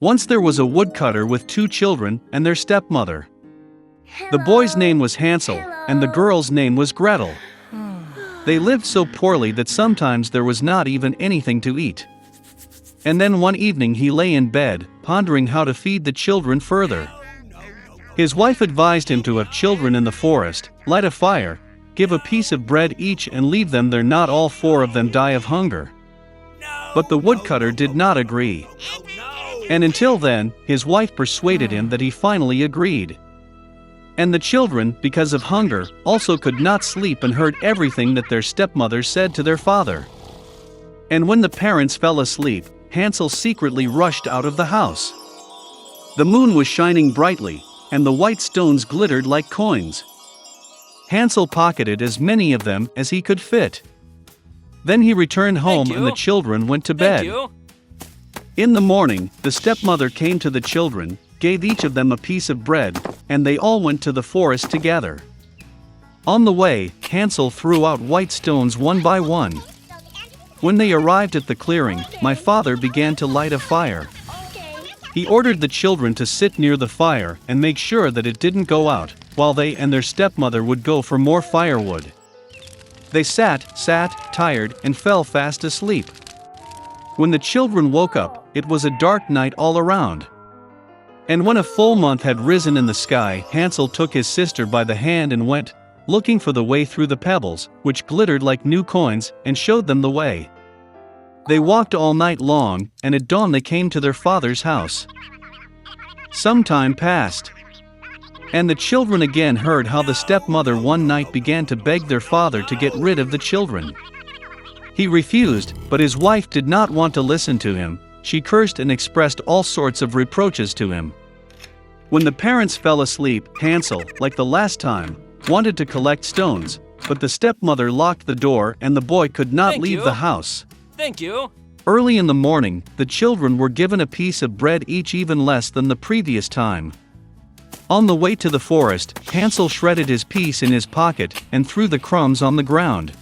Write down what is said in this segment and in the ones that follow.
Once there was a woodcutter with 2 children and their stepmother. The boy's name was Hansel, and the girl's name was Gretel. They lived so poorly that sometimes there was not even anything to eat. And then one evening he lay in bed, pondering how to feed the children further. His wife advised him to have children in the forest, light a fire, give a piece of bread each and leave them there, not all 4 of them die of hunger. But the woodcutter did not agree. And until then, his wife persuaded him that he finally agreed. And the children, because of hunger, also could not sleep and heard everything that their stepmother said to their father. And when the parents fell asleep, Hansel secretly rushed out of the house. The moon was shining brightly, and the white stones glittered like coins. Hansel pocketed as many of them as he could fit. Then he returned home and the children went to bed. In the morning, the stepmother came to the children, gave each of them a piece of bread, and they all went to the forest together. On the way, Hansel threw out white stones one by one. When they arrived at the clearing, my father began to light a fire. He ordered the children to sit near the fire and make sure that it didn't go out, while they and their stepmother would go for more firewood. They sat, tired, and fell fast asleep. When the children woke up, it was a dark night all around. And when a full month had risen in the sky, Hansel took his sister by the hand and went, looking for the way through the pebbles, which glittered like new coins, and showed them the way. They walked all night long, and at dawn they came to their father's house. Some time passed. And the children again heard how the stepmother one night began to beg their father to get rid of the children. He refused, but his wife did not want to listen to him. She cursed and expressed all sorts of reproaches to him. When the parents fell asleep, Hansel, like the last time, wanted to collect stones, but the stepmother locked the door and the boy could not leave the house. Thank you. Early in the morning, the children were given a piece of bread each, even less than the previous time. On the way to the forest, Hansel shredded his piece in his pocket and threw the crumbs on the ground.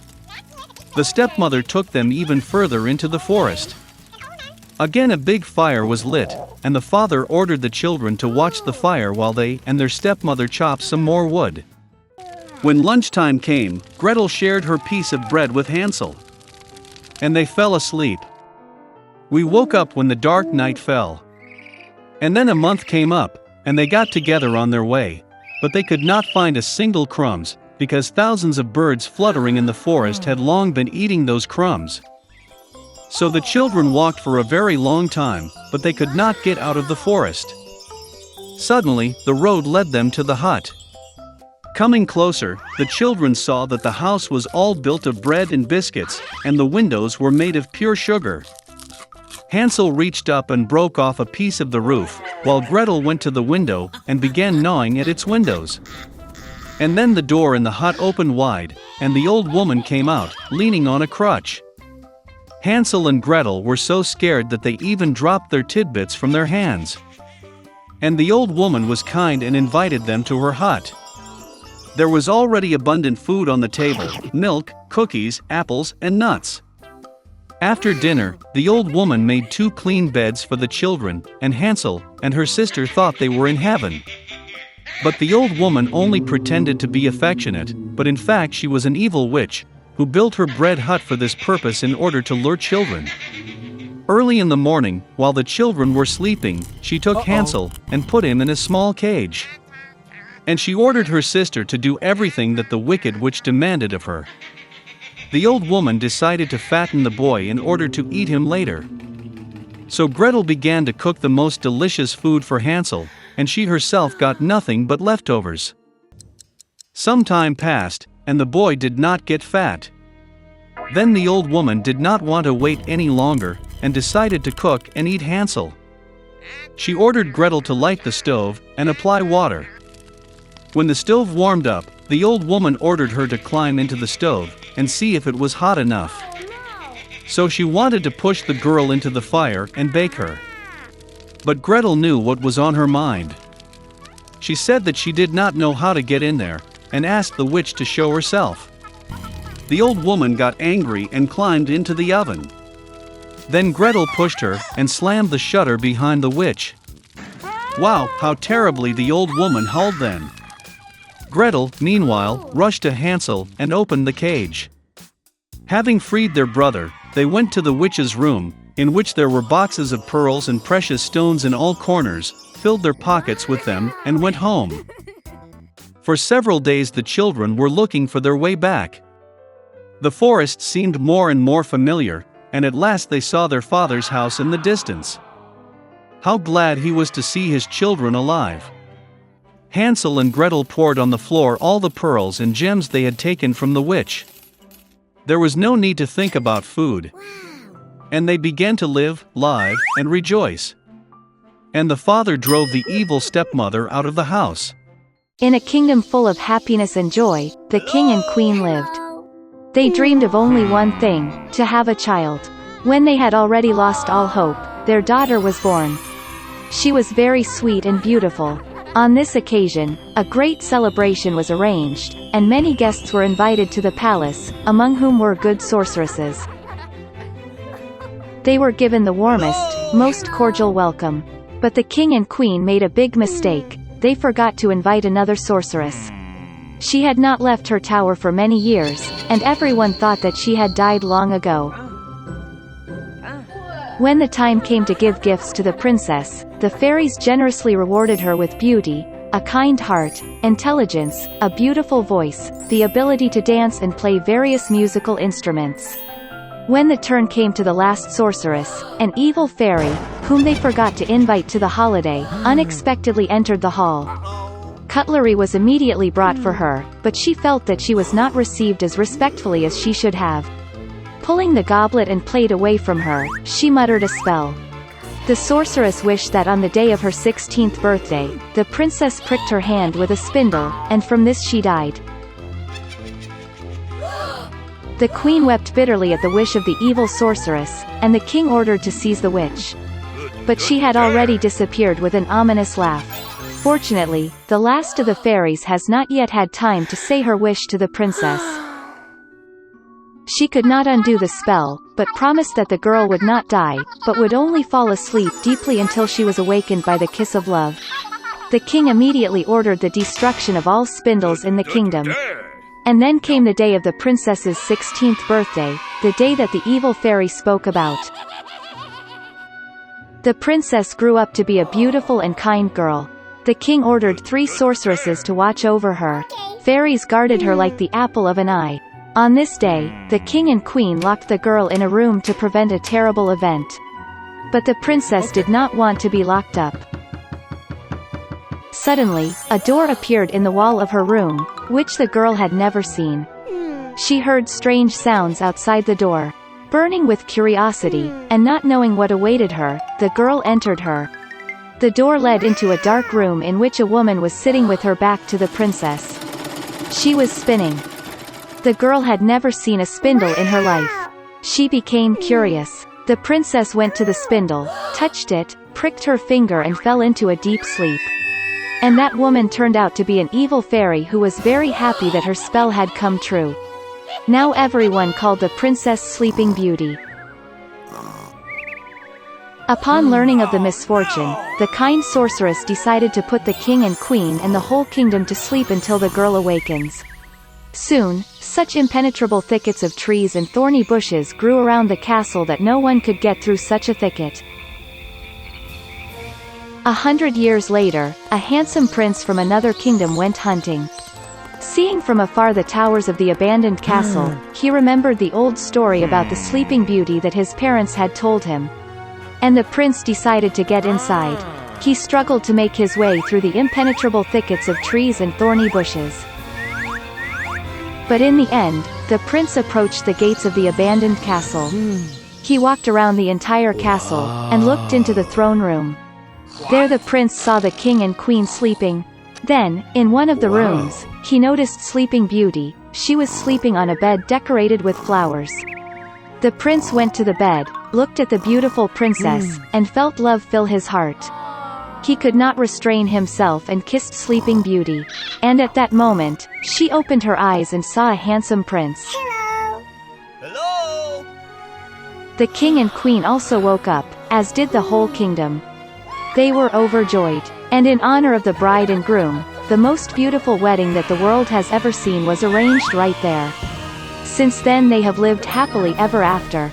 The stepmother took them even further into the forest. Again a big fire was lit, and the father ordered the children to watch the fire while they and their stepmother chopped some more wood. When lunchtime came, Gretel shared her piece of bread with Hansel. And they fell asleep. We woke up when the dark night fell. And then a month came up, and they got together on their way, but they could not find a single crumbs, because thousands of birds fluttering in the forest had long been eating those crumbs. So the children walked for a very long time, but they could not get out of the forest. Suddenly, the road led them to the hut. Coming closer, the children saw that the house was all built of bread and biscuits, and the windows were made of pure sugar. Hansel reached up and broke off a piece of the roof, while Gretel went to the window and began gnawing at its windows. And then the door in the hut opened wide, and the old woman came out, leaning on a crutch. Hansel and Gretel were so scared that they even dropped their tidbits from their hands. And the old woman was kind and invited them to her hut. There was already abundant food on the table: milk, cookies, apples, and nuts. After dinner, the old woman made 2 clean beds for the children, and Hansel and her sister thought they were in heaven. But the old woman only pretended to be affectionate, but in fact she was an evil witch, who built her bread hut for this purpose in order to lure children. Early in the morning, while the children were sleeping, she took Hansel and put him in a small cage. And she ordered her sister to do everything that the wicked witch demanded of her. The old woman decided to fatten the boy in order to eat him later. So Gretel began to cook the most delicious food for Hansel, and she herself got nothing but leftovers. Some time passed, and the boy did not get fat. Then the old woman did not want to wait any longer, and decided to cook and eat Hansel. She ordered Gretel to light the stove and apply water. When the stove warmed up, the old woman ordered her to climb into the stove and see if it was hot enough. So she wanted to push the girl into the fire and bake her. But Gretel knew what was on her mind. She said that she did not know how to get in there, and asked the witch to show herself. The old woman got angry and climbed into the oven. Then Gretel pushed her and slammed the shutter behind the witch. Wow, how terribly the old woman howled then. Gretel, meanwhile, rushed to Hansel and opened the cage. Having freed their brother, they went to the witch's room, in which there were boxes of pearls and precious stones in all corners, filled their pockets with them, and went home. For several days the children were looking for their way back. The forest seemed more and more familiar, and at last they saw their father's house in the distance. How glad he was to see his children alive. Hansel and Gretel poured on the floor all the pearls and gems they had taken from the witch. There was no need to think about food. And they began to live, live, and rejoice. And the father drove the evil stepmother out of the house. In a kingdom full of happiness and joy, the king and queen lived. They dreamed of only one thing, to have a child. When they had already lost all hope, their daughter was born. She was very sweet and beautiful. On this occasion, a great celebration was arranged, and many guests were invited to the palace, among whom were good sorceresses. They were given the warmest, most cordial welcome. But the king and queen made a big mistake. They forgot to invite another sorceress. She had not left her tower for many years, and everyone thought that she had died long ago. When the time came to give gifts to the princess, the fairies generously rewarded her with beauty, a kind heart, intelligence, a beautiful voice, the ability to dance and play various musical instruments. When the turn came to the last sorceress, an evil fairy, whom they forgot to invite to the holiday, unexpectedly entered the hall. Cutlery was immediately brought for her, but she felt that she was not received as respectfully as she should have. Pulling the goblet and plate away from her, she muttered a spell. The sorceress wished that on the day of her 16th birthday, the princess pricked her hand with a spindle, and from this she died. The queen wept bitterly at the wish of the evil sorceress, and the king ordered to seize the witch. But she had already disappeared with an ominous laugh. Fortunately, the last of the fairies has not yet had time to say her wish to the princess. She could not undo the spell, but promised that the girl would not die, but would only fall asleep deeply until she was awakened by the kiss of love. The king immediately ordered the destruction of all spindles in the kingdom. And then came the day of the princess's 16th birthday, the day that the evil fairy spoke about. The princess grew up to be a beautiful and kind girl. The king ordered 3 sorceresses to watch over her. Fairies guarded her like the apple of an eye. On this day, the king and queen locked the girl in a room to prevent a terrible event. But the princess did not want to be locked up. Suddenly, a door appeared in the wall of her room, which the girl had never seen. She heard strange sounds outside the door. Burning with curiosity, and not knowing what awaited her, the girl entered her. The door led into a dark room in which a woman was sitting with her back to the princess. She was spinning. The girl had never seen a spindle in her life. She became curious. The princess went to the spindle, touched it, pricked her finger and fell into a deep sleep. And that woman turned out to be an evil fairy who was very happy that her spell had come true. Now everyone called the princess Sleeping Beauty. Upon learning of the misfortune, the kind sorceress decided to put the king and queen and the whole kingdom to sleep until the girl awakens. Soon, such impenetrable thickets of trees and thorny bushes grew around the castle that no one could get through such a thicket. 100 years later, a handsome prince from another kingdom went hunting. Seeing from afar the towers of the abandoned castle, he remembered the old story about the Sleeping Beauty that his parents had told him. And the prince decided to get inside. He struggled to make his way through the impenetrable thickets of trees and thorny bushes. But in the end, the prince approached the gates of the abandoned castle. He walked around the entire castle, and looked into the throne room. There the prince saw the king and queen sleeping. Then, in one of the rooms, he noticed Sleeping Beauty. She was sleeping on a bed decorated with flowers. The prince went to the bed, looked at the beautiful princess, and felt love fill his heart. He could not restrain himself and kissed Sleeping Beauty. And at that moment, she opened her eyes and saw a handsome prince. Hello. Hello. The king and queen also woke up, as did the whole kingdom. They were overjoyed. And in honor of the bride and groom, the most beautiful wedding that the world has ever seen was arranged right there. Since then they have lived happily ever after.